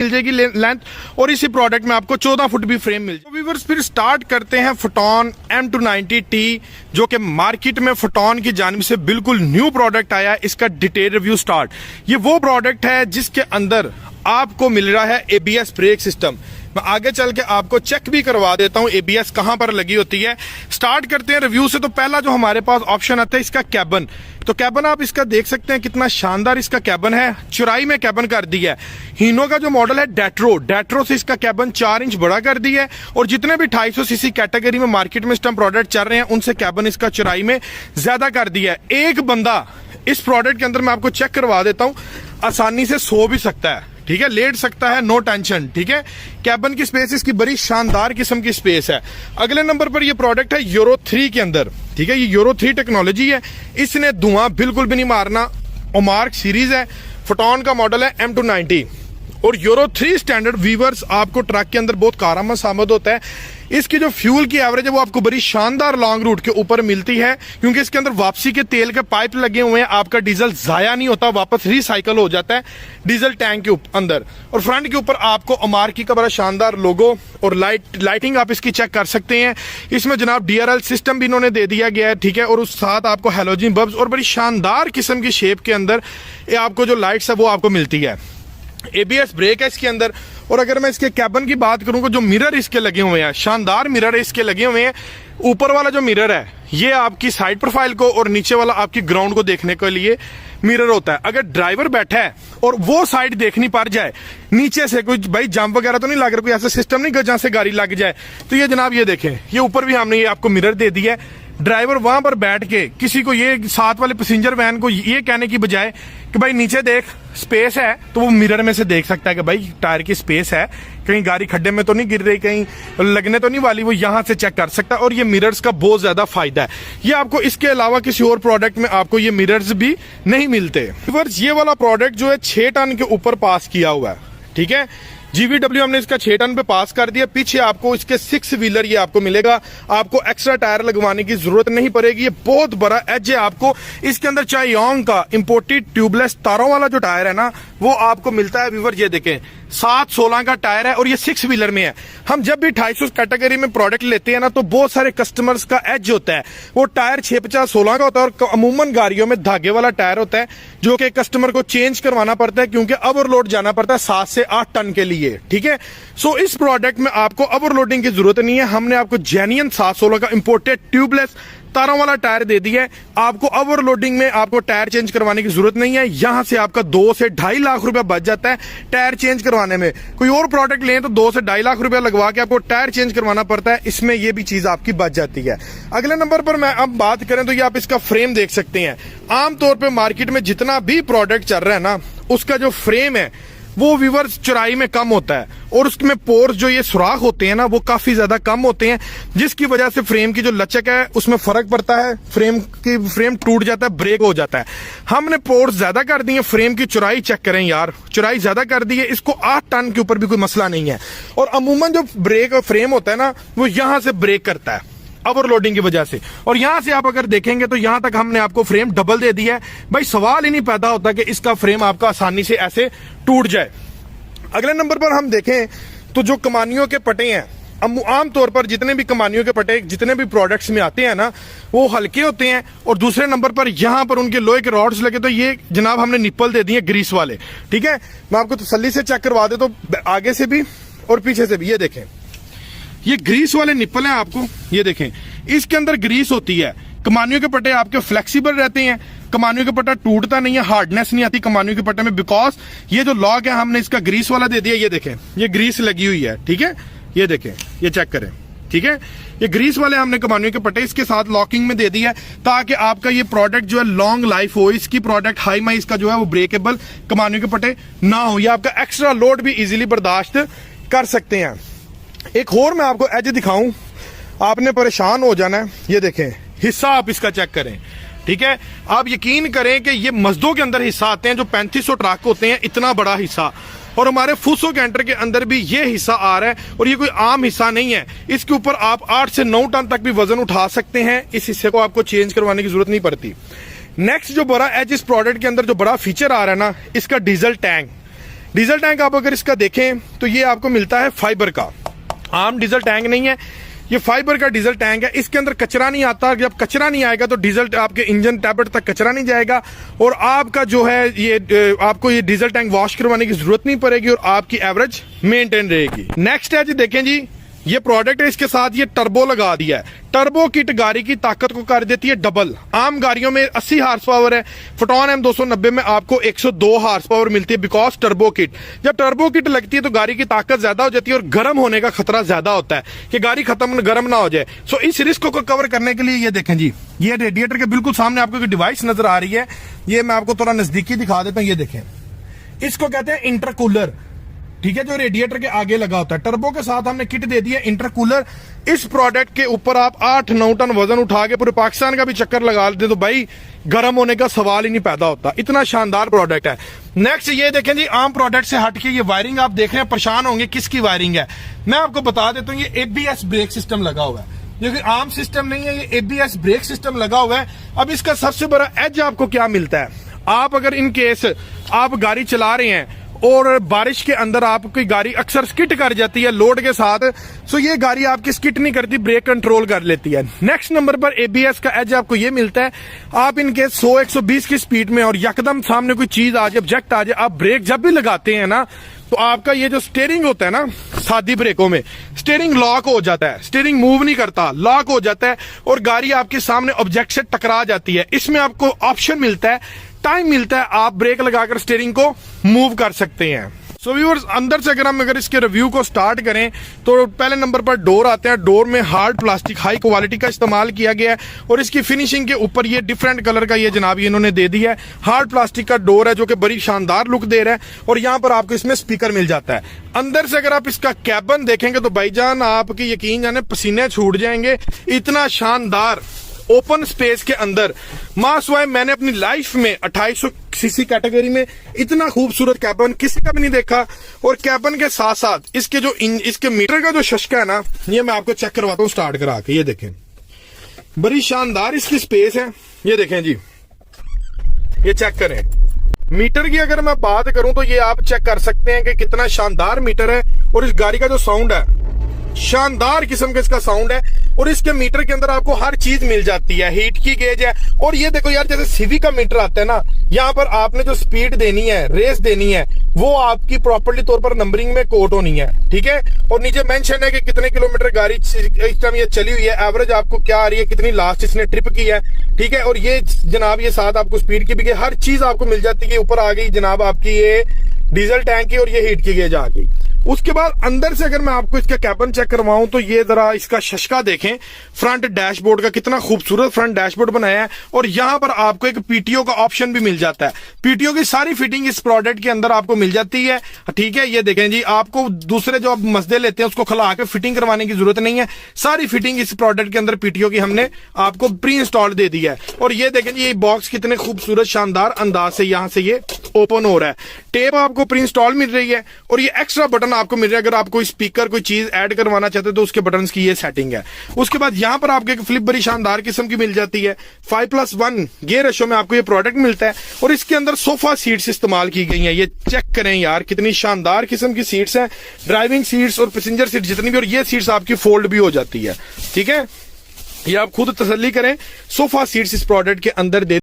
मिल जाएगी लेंथ, और इसी प्रोडक्ट में आपको 14 फुट भी फ्रेम मिल जाएगी। व्यूअर्स फिर स्टार्ट करते हैं फोटोन M290T, जो कि मार्केट में फोटोन की जानिब से बिल्कुल न्यू प्रोडक्ट आया है। इसका डिटेल रिव्यू स्टार्ट। ये वो प्रोडक्ट है जिसके अंदर आपको मिल रहा है ABS ब्रेक सिस्टम। मैं आगे चल के आपको चेक भी करवा देता हूं ABS कहां पर लगी होती है। स्टार्ट करते हैं रिव्यू से। तो पहला जो हमारे पास ऑप्शन आता है इसका कैबन। तो कैबन आप इसका देख सकते हैं कितना शानदार इसका कैबन है, चौड़ाई में कैबन कर दी है। हीनो का जो मॉडल है डेट्रो से इसका कैबन 4 इंच बड़ा कर दी है, और जितने भी 250 सीसी कैटेगरी में मार्केट में इस टाइम प्रोडक्ट चल रहे हैं उनसे कैबन इसका चौड़ाई में ज्यादा कर दिया है। एक बंदा इस प्रोडक्ट के अंदर, मैं आपको चेक करवा देता हूं, आसानी से सो भी सकता है, ठीक है, लेट सकता है, नो टेंशन, ठीक है। कैबन की स्पेस इसकी बड़ी शानदार किस्म की स्पेस है। अगले नंबर पर ये प्रोडक्ट है यूरो 3 के अंदर, ठीक है। ये यूरो 3 टेक्नोलॉजी है, इसने धुआं बिल्कुल भी नहीं मारना। ओमार्क सीरीज है, फोटोन का मॉडल है M290, और यूरो 3 स्टैंडर्ड व्यूअर्स आपको ट्रक के अंदर बहुत कारआमद साबित होता है। इसकी जो फ्यूल की एवरेज है वो आपको बड़ी शानदार लॉन्ग रूट के ऊपर मिलती है, क्योंकि इसके अंदर वापसी के तेल के पाइप लगे हुए हैं। आपका डीजल जाया नहीं होता, वापस रिसाइकल हो जाता है डीजल टैंक के अंदर। और फ्रंट के ऊपर आपको ओमार्की का बड़ा शानदार लोगो और लाइटिंग आप इसकी चेक कर सकते हैं। इसमें जनाब DRL सिस्टम भी इन्होंने दे दिया गया है, ठीक है, और उस साथ आपको हैलोजन बल्ब्स और बड़ी शानदार किस्म की शेप के अंदर ये आपको जो लाइट्स है वो आपको मिलती है। ABS ब्रेक है इसके अंदर। और अगर मैं इसके कैबन की बात करूं, जो मिरर इसके लगे हुए हैं, शानदार मिरर इसके लगे हुए हैं। ऊपर वाला जो मिरर है ये आपकी साइड प्रोफाइल को, और नीचे वाला आपकी ग्राउंड को देखने के लिए मिरर होता है। अगर ड्राइवर बैठा है और वो साइड देखनी पड़ जाए, नीचे से कोई भाई जंप वगैरह तो नहीं लग रहा, कोई ऐसा सिस्टम नहीं जहां से गाड़ी लग जाए, तो ये जनाब ये देखें, ये ऊपर भी हमने ये आपको मिरर दे दिया है। ड्राइवर वहां पर बैठ के किसी को, ये साथ वाले पैसेंजर वैन को ये कहने की बजाय कि भाई नीचे देख स्पेस है, तो वो मिरर में से देख सकता है कि भाई टायर की स्पेस है, कहीं गाड़ी खड्डे में तो नहीं गिर रही, कहीं लगने तो नहीं वाली, वो यहां से चेक कर सकता है। और ये मिरर्स का बहुत ज्यादा फायदा है। ये आपको इसके अलावा किसी और प्रोडक्ट में आपको ये मिरर्स भी नहीं मिलते। ये वाला प्रोडक्ट जो है 6 टन के ऊपर पास किया हुआ है, ठीक है। GVW हमने इसका 6 टन पे पास कर दिया। पीछे आपको इसके 6 व्हीलर ये आपको मिलेगा, आपको एक्स्ट्रा टायर लगवाने की जरूरत नहीं पड़ेगी। ये बहुत बड़ा एज है आपको इसके अंदर। चायोंग का इंपोर्टेड ट्यूबलेस तारों वाला जो टायर है ना, वो आपको मिलता है। व्यूअर ये देखें 7/16 का टायर है, और ये 6 व्हीलर में है। हम जब भी 250 कैटेगरी में प्रोडक्ट लेते हैं ना, तो बहुत सारे कस्टमर्स का एज होता है, वो टायर 6/50/16 का होता है, और अमूमन गाड़ियों में धागे वाला टायर होता है, जो कि कस्टमर को चेंज करवाना पड़ता है, क्योंकि ओवरलोड जाना पड़ता है 7 से 8 टन के लिए, ठीक है। सो इस प्रोडक्ट में आपको ओवरलोडिंग की जरूरत नहीं है। हमने आपको जेन्युइन 7/16 का इंपोर्टेड ट्यूबलेस तारों वाला टायर दे दिया है। आपको ओवरलोडिंग में आपको टायर चेंज करवाने की जरूरत नहीं है। यहां से आपका 2 से 2.5 लाख रुपया बच जाता है टायर चेंज करवाने में। कोई और प्रोडक्ट लें तो 2 से 2.5 लाख रुपया लगवा के आपको टायर चेंज करवाना पड़ता है, इसमें ये भी चीज आपकी बच जाती है। अगले नंबर पर मैं अब बात करें तो ये आप इसका फ्रेम देख सकते हैं। आमतौर पर मार्केट में जितना भी प्रोडक्ट चल रहा है ना, उसका जो फ्रेम है वो व्यूअर्स चौड़ाई में कम होता है, और उसमें पोर्स जो ये सुराख होते हैं ना, वो काफी ज्यादा कम होते हैं, जिसकी वजह से फ्रेम की जो लचक है उसमें फर्क पड़ता है। फ्रेम टूट जाता है, ब्रेक हो जाता है। हमने पोर्स ज्यादा कर दिए। फ्रेम की चौड़ाई चेक करें यार, चौड़ाई ज्यादा कर दी है। इसको 8 टन के ऊपर भी कोई मसला नहीं है। और अमूमन जो ब्रेक फ्रेम होता है ना, वो यहां से ब्रेक करता है ओवरलोडिंग की वजह से। और यहां से आप अगर देखेंगे तो यहां तक हमने आपको फ्रेम डबल दे दिया है। भाई सवाल ही नहीं पैदा होता कि इसका फ्रेम आपका आसानी से ऐसे टूट जाए। अगले नंबर पर हम देखें तो जो कमानियों के पटे हैं, आमतौर पर जितने भी कमानियों के पटे जितने भी प्रोडक्ट्स में आते हैं ना, वो हल्के होते हैं। और दूसरे नंबर पर यहां पर उनके लोहे के रॉड्स लगे, तो ये जनाब हमने निप्पल दे दिए ग्रीस वाले, ठीक है। मैं आपको तसल्ली से चेक करवा दे तो आगे से भी और पीछे से भी। ये देखें, ये ग्रीस वाले निप्पल हैं आपको, ये देखें, इसके अंदर ग्रीस होती है। कमानियों के पट्टे आपके फ्लेक्सिबल रहते हैं, कमानियों के पट्टा टूटता नहीं है, हार्डनेस नहीं आती कमानियों के पट्टे में, बिकॉज ये जो लॉक है हमने इसका ग्रीस वाला दे दिया। ये देखें, ये ग्रीस लगी हुई है, ठीक है। ये देखें, ये चेक करें, ठीक है। ये ग्रीस वाले हमने कमानियों के पट्टे इसके साथ लॉकिंग में दे दिया है, ताकि आपका ये प्रोडक्ट जो है लॉन्ग लाइफ हो। इसकी प्रोडक्ट हाई माई इसका जो है वो ब्रेकेबल कमानियों के पट्टे ना हो, या आपका एक्स्ट्रा लोड भी इजीली बर्दाश्त कर सकते हैं। एक और मैं आपको एज दिखाऊं, आपने परेशान हो जाना है। ये देखें, हिस्सा आप इसका चेक करें, ठीक है। आप यकीन करें कि ये मजदों के अंदर हिस्सा आते हैं जो 3500 ट्रक होते हैं, इतना बड़ा हिस्सा। और हमारे फूसो कैंटर के अंदर भी ये हिस्सा आ रहा है, और ये कोई आम हिस्सा नहीं है। इसके ऊपर आप 8 से 9 टन तक भी वजन उठा सकते हैं। इस हिस्से को आपको चेंज करवाने की जरूरत नहीं पड़ती। नेक्स्ट जो बड़ा एज इस प्रोडक्ट के अंदर जो बड़ा फीचर आ रहा है ना, इसका डीजल टैंक। डीजल टैंक आप अगर इसका देखें तो ये आपको मिलता है फाइबर का, आम डीजल टैंक नहीं है, ये फाइबर का डीजल टैंक है। इसके अंदर कचरा नहीं आता, जब कचरा नहीं आएगा तो डीजल आपके इंजन टैबलेट तक कचरा नहीं जाएगा और आपका जो है ये आपको ये डीजल टैंक वॉश करवाने की जरूरत नहीं पड़ेगी और आपकी एवरेज मेंटेन रहेगी। नेक्स्ट है जी, देखें जी, ये प्रोडक्ट है, इसके साथ ये टर्बो लगा दिया है। टर्बो किट गाड़ी की ताकत को कर देती है डबल। आम गाड़ियों में 80 हार्स पावर है, फोटोन M290 में आपको 102 हार्स पावर मिलती है बिकॉज टर्बो किट। जब टर्बो किट लगती है तो गाड़ी की ताकत ज्यादा हो जाती है और गर्म होने का खतरा ज्यादा होता है कि गाड़ी खत्म गर्म ना हो जाए। सो इस रिस्क को कवर करने के लिए ये देखें जी, ये रेडिएटर के बिल्कुल सामने आपको एक डिवाइस नजर आ रही है, ये मैं आपको थोड़ा नजदीकी दिखा देता हूँ। ये देखें, इसको कहते हैं इंटरकूलर, ठीक है, जो रेडिएटर के आगे लगा होता है। टर्बो के साथ हमने किट दे दी है इंटरकूलर। इस प्रोडक्ट के ऊपर आप 8-9 टन वजन उठा के पूरे पाकिस्तान का भी चक्कर लगा लेते तो भाई गर्म होने का सवाल ही नहीं पैदा होता। इतना शानदार प्रोडक्ट है। नेक्स्ट ये देखें जी, आम प्रोडक्ट से हटके ये वायरिंग आप देख रहे हैं, परेशान होंगे किसकी वायरिंग है। मैं आपको बता देता हूँ, ये ABS ब्रेक सिस्टम लगा हुआ है, जो कि आम सिस्टम नहीं है, ये ABS ब्रेक सिस्टम लगा हुआ है। अब इसका सबसे बड़ा एज आपको क्या मिलता है, आप अगर इन केस आप गाड़ी चला रहे हैं और बारिश के अंदर आपकी गाड़ी अक्सर स्किट कर जाती है लोड के साथ, सो ये गाड़ी आपकी स्किट नहीं करती, ब्रेक कंट्रोल कर लेती है। नेक्स्ट नंबर पर ABS का एज आपको ये मिलता है, आप इनके 100-120 की स्पीड में और यकदम सामने कोई चीज आ जाए, ऑब्जेक्ट आ जाए, आप ब्रेक जब भी लगाते हैं ना तो आपका ये जो स्टीयरिंग होता है ना, सादी ब्रेकों में स्टीयरिंग लॉक हो जाता है, स्टीयरिंग मूव नहीं करता, लॉक हो जाता है और गाड़ी आपके सामने ऑब्जेक्ट से टकरा जाती है। इसमें आपको ऑप्शन मिलता है, टाइम मिलता है, आप ब्रेक लगाकर स्टीयरिंग को मूव कर सकते हैं। सो व्यूअर्स, अंदर से अगर इसके रिव्यू को स्टार्ट करें तो पहले नंबर पर डोर आते हैं। डोर में हार्ड प्लास्टिक हाई क्वालिटी का इस्तेमाल किया गया है और इसकी फिनिशिंग के ऊपर ये डिफरेंट कलर का ये जनाब इन्होंने दे दिया है। हार्ड प्लास्टिक का डोर है जो कि बड़ी शानदार लुक दे रहा है और यहाँ पर आपको इसमें स्पीकर मिल जाता है। अंदर से अगर आप इसका कैबिन देखेंगे तो भाईजान आपकी यकीन जाने पसीने छूट जाएंगे, इतना शानदार ओपन स्पेस के अंदर मासवाए मैंने अपनी लाइफ में 2800 सीसी कैटेगरी में इतना खूबसूरत कैबिन किसी का भी नहीं देखा। और कैबिन के साथ साथ इसके जो इसके मीटर का जो शशका है ना, ये मैं आपको चेक करवाता हूँ स्टार्ट करा के। ये देखें, बड़ी शानदार इसकी स्पेस है। ये देखें जी, ये चेक करें। मीटर की अगर मैं बात करूं तो ये आप चेक कर सकते हैं कि कितना शानदार मीटर है और इस गाड़ी का जो साउंड है, शानदार किस्म का इसका साउंड है और इसके मीटर के अंदर आपको हर चीज मिल जाती है, हीट की गेज है। और ये देखो यार, जैसे सिविक का मीटर आता है ना, यहाँ पर आपने जो स्पीड देनी है, रेस देनी है, वो आपकी प्रॉपर्ली तौर पर नंबरिंग में कोट होनी है, ठीक है। और नीचे मेंशन है कि कितने किलोमीटर गाड़ी इस टाइम ये चली हुई है, एवरेज आपको क्या आ रही है, कितनी लास्ट इसने ट्रिप की है, ठीक है। और ये जनाब ये साथ आपको स्पीड की भी हर चीज आपको मिल जाती है। ऊपर आ गई जनाब आपकी ये डीजल टैंक की और ये हीट की गेज आ गई। उसके बाद अंदर से अगर मैं आपको इसका कैबिन चेक करवाऊं तो ये जरा इसका शशका देखें, फ्रंट डैशबोर्ड का कितना खूबसूरत फ्रंट डैशबोर्ड बनाया है और यहां पर आपको एक PTO का ऑप्शन भी मिल जाता है। PTO की सारी फिटिंग इस प्रोडक्ट के अंदर आपको मिल जाती है, ठीक है। ये देखें जी, आपको दूसरे जो आप मसदे लेते हैं उसको खला के फिटिंग करवाने की जरूरत नहीं है, सारी फिटिंग इस प्रोडक्ट के अंदर PTO की हमने आपको प्री इंस्टॉल्ड दे दी है। और ये देखें जी, ये बॉक्स कितने खूबसूरत शानदार अंदाज से यहां से ये ओपन हो रहा है। टेप आपको प्री इंस्टॉल मिल रही है और ये एक्स्ट्रा बटन आपको मिल रहा है, अगर आप कोई स्पीकर कोई चीज ऐड करवाना चाहते हैं तो उसके बटन्स की ये सेटिंग है। उसके बाद यहां पर आपको एक फ्लिप बड़ी शानदार किस्म की मिल जाती है। 5+1 गियर रेशो में आपको ये प्रोडक्ट मिलता है और इसके अंदर सोफा सीट्स इस्तेमाल की गई हैं। ये चेक करें यार, कितनी शानदार किस्म की सीट्स हैं, ड्राइविंग सीट्स और पैसेंजर सीट जितनी भी, और ये सीट्स आपकी फोल्ड भी हो जाती है, ठीक है। ये आप खुद तसल्ली करें, सोफा सीट्स इस प्रोडक्ट के अंदर दे